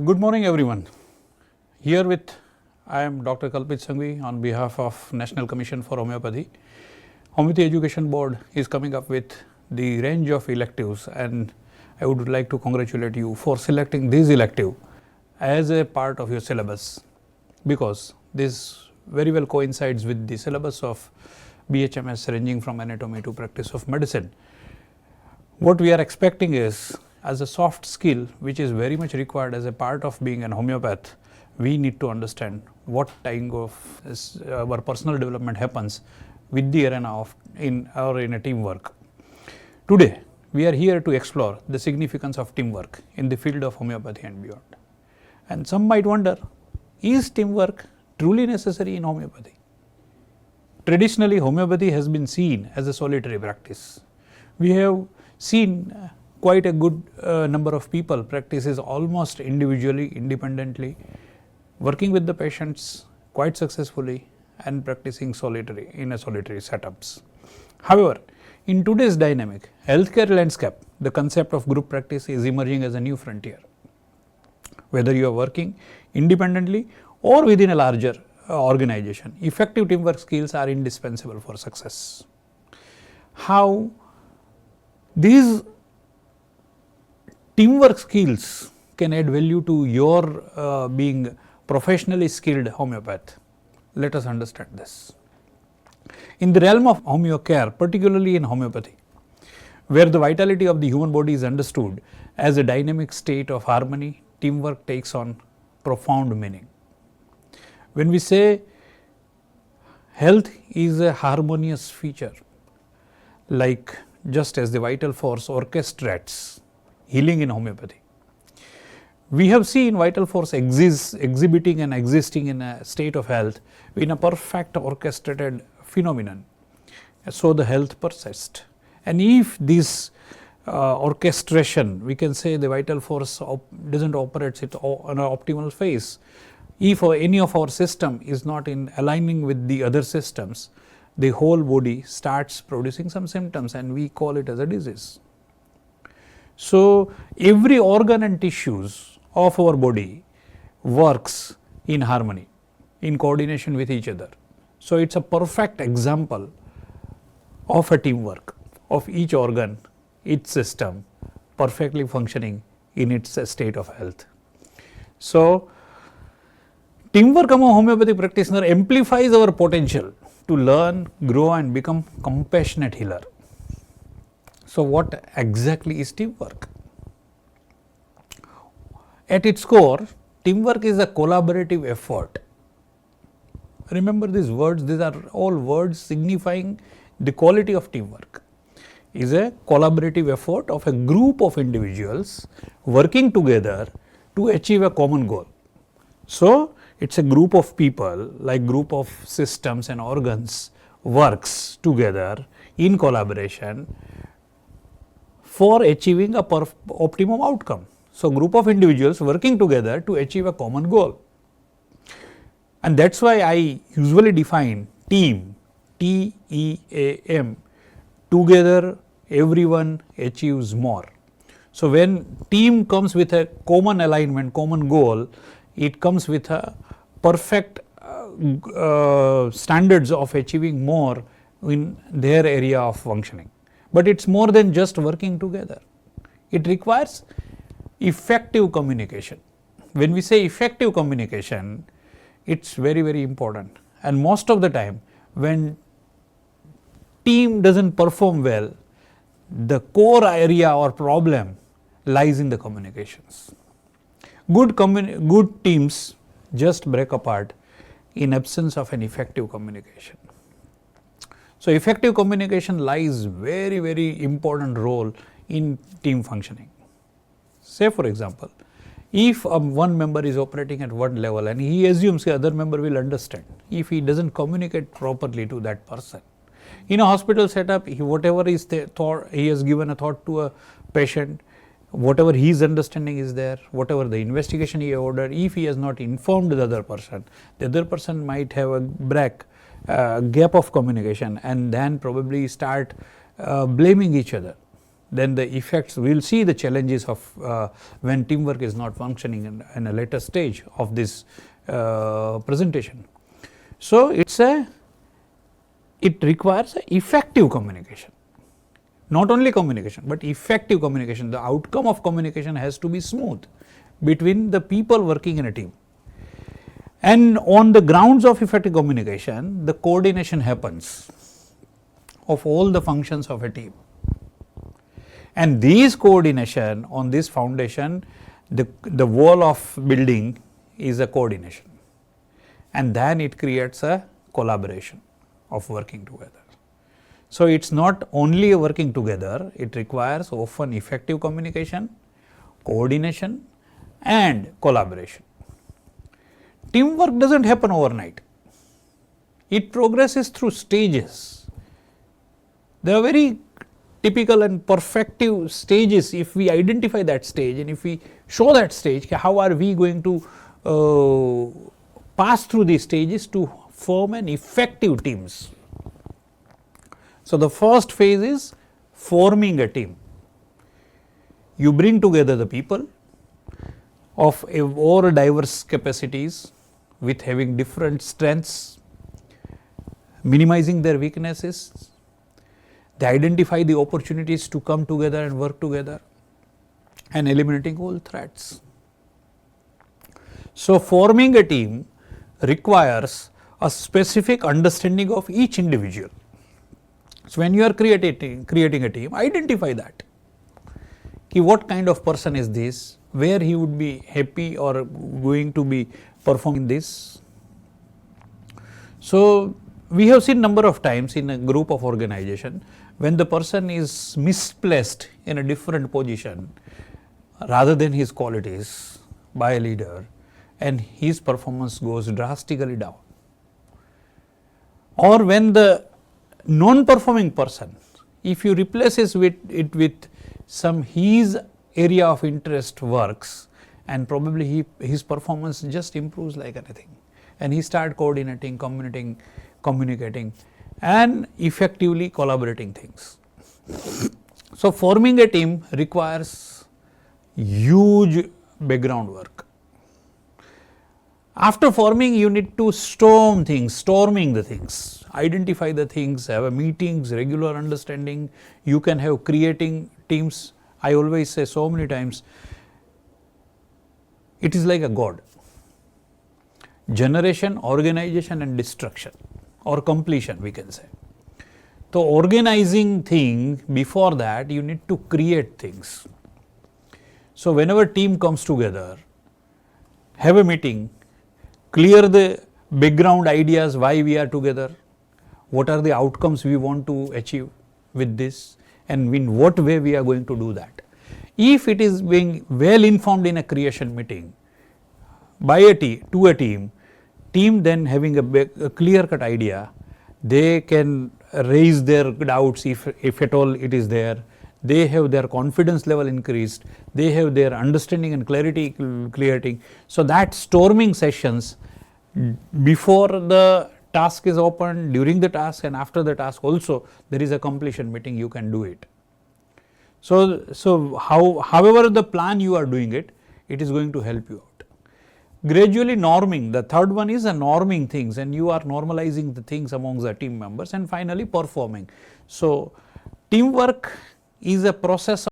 Good morning everyone. Here with I am Dr. Kalpit Sanghvi on behalf of National Commission for Homeopathy. Homeopathy Education Board is coming up with the range of electives, and I would like to congratulate you for selecting this elective as a part of your syllabus, because this very well coincides with the syllabus of BHMS ranging from anatomy to practice of medicine. What we are expecting is, as a soft skill which is very much required as a part of being an homeopath, we need to understand what kind of our personal development happens with the arena of in a teamwork. Today we are here to explore the significance of teamwork in the field of homeopathy and beyond. And some might wonder, is teamwork truly necessary in homeopathy? Traditionally, homeopathy has been seen as a solitary practice. We have seen quite a good number of people practices almost individually, independently, working with the patients quite successfully and practicing solitary in a solitary setups. However, in today's dynamic healthcare landscape, the concept of group practice is emerging as a new frontier. Whether you are working independently or within a larger organization, effective teamwork skills are indispensable for success. How these teamwork skills can add value to your being professionally skilled homeopath? Let us understand this. In the realm of homeocare, particularly in homeopathy, where the vitality of the human body is understood as a dynamic state of harmony, teamwork takes on profound meaning. When we say health is a harmonious feature, like just as the vital force orchestrates healing in homeopathy, we have seen vital force exhibiting and existing in a state of health in a perfect orchestrated phenomenon. So the health persists. And if this orchestration, we can say the vital force doesn't operate it on an optimal phase, if any of our system is not in aligning with the other systems, the whole body starts producing some symptoms and we call it as a disease. So every organ and tissues of our body works in harmony, in coordination with each other. So it's a perfect example of a teamwork of each organ, each system perfectly functioning in its state of health. So teamwork among homeopathy practitioners amplifies our potential to learn, grow and become compassionate healer. So what exactly is teamwork? At its core, teamwork is a collaborative effort. Remember these words, these are all words signifying the quality of teamwork. Is a collaborative effort of a group of individuals working together to achieve a common goal. So it's a group of people, like group of systems and organs works together in collaboration for achieving a optimum outcome. So group of individuals working together to achieve a common goal. And that's why I usually define team, T-E-A-M, together everyone achieves more. So when team comes with a common alignment, common goal, it comes with a perfect standards of achieving more in their area of functioning. But it's more than just working together. It requires effective communication. When we say effective communication, it's very, very important. And most of the time, when team doesn't perform well, the core area or problem lies in the communications. Good teams just break apart in absence of an effective communication. So effective communication lies very, very important role in team functioning. Say for example, if one member is operating at one level and he assumes the other member will understand, if he doesn't communicate properly to that person. In a hospital setup, whatever is thought, he has given a thought to a patient, whatever his understanding is there, whatever the investigation he ordered, if he has not informed the other person might have a gap of communication and then probably start blaming each other. then the effects, we will see the challenges of when teamwork is not functioning in a later stage of this presentation. So, it requires effective communication, not only communication, but effective communication. The outcome of communication has to be smooth between the people working in a team. And on the grounds of effective communication, the coordination happens of all the functions of a team. And these coordination, on this foundation, the wall of building is a coordination, and then it creates a collaboration of working together. So, it is not only a working together, it requires often effective communication, coordination and collaboration. Teamwork does not happen overnight, it progresses through stages. There are very typical and perfective stages. If we identify that stage and if we show that stage, how are we going to pass through these stages to form an effective teams. So, the first phase is forming a team. You bring together the people of all diverse capacities with having different strengths, minimizing their weaknesses. They identify the opportunities to come together and work together and eliminating all threats. So, forming a team requires a specific understanding of each individual. So, when you are creating a team, identify that. What kind of person is this, where he would be happy or going to be performing this. So, we have seen number of times in a group of organization, when the person is misplaced in a different position rather than his qualities by a leader, and his performance goes drastically down. Or when the non-performing person, if you replace it with some his area of interest works, and probably his performance just improves like anything, and he start coordinating, communicating and effectively collaborating things. So, forming a team requires huge background work. After forming, you need to storming the things, identify the things, have a meetings, regular understanding. You can have creating teams. I always say so many times, it is like a God. Generation, organization and destruction or completion, we can say. So, organizing thing, before that you need to create things. So, whenever team comes together, have a meeting, clear the background ideas, why we are together, what are the outcomes we want to achieve with this, and in what way we are going to do that. If it is being well informed in a creation meeting by a team then having a clear cut idea, they can raise their doubts if at all it is there. They have their confidence level increased, they have their understanding and clarity clearing. So, that storming sessions before the task is opened, during the task and after the task also, there is a completion meeting, you can do it. So, however the plan you are doing it, it is going to help you out. Gradually norming, the third one is a norming things, and you are normalizing the things amongst the team members, and finally performing. So, teamwork is a process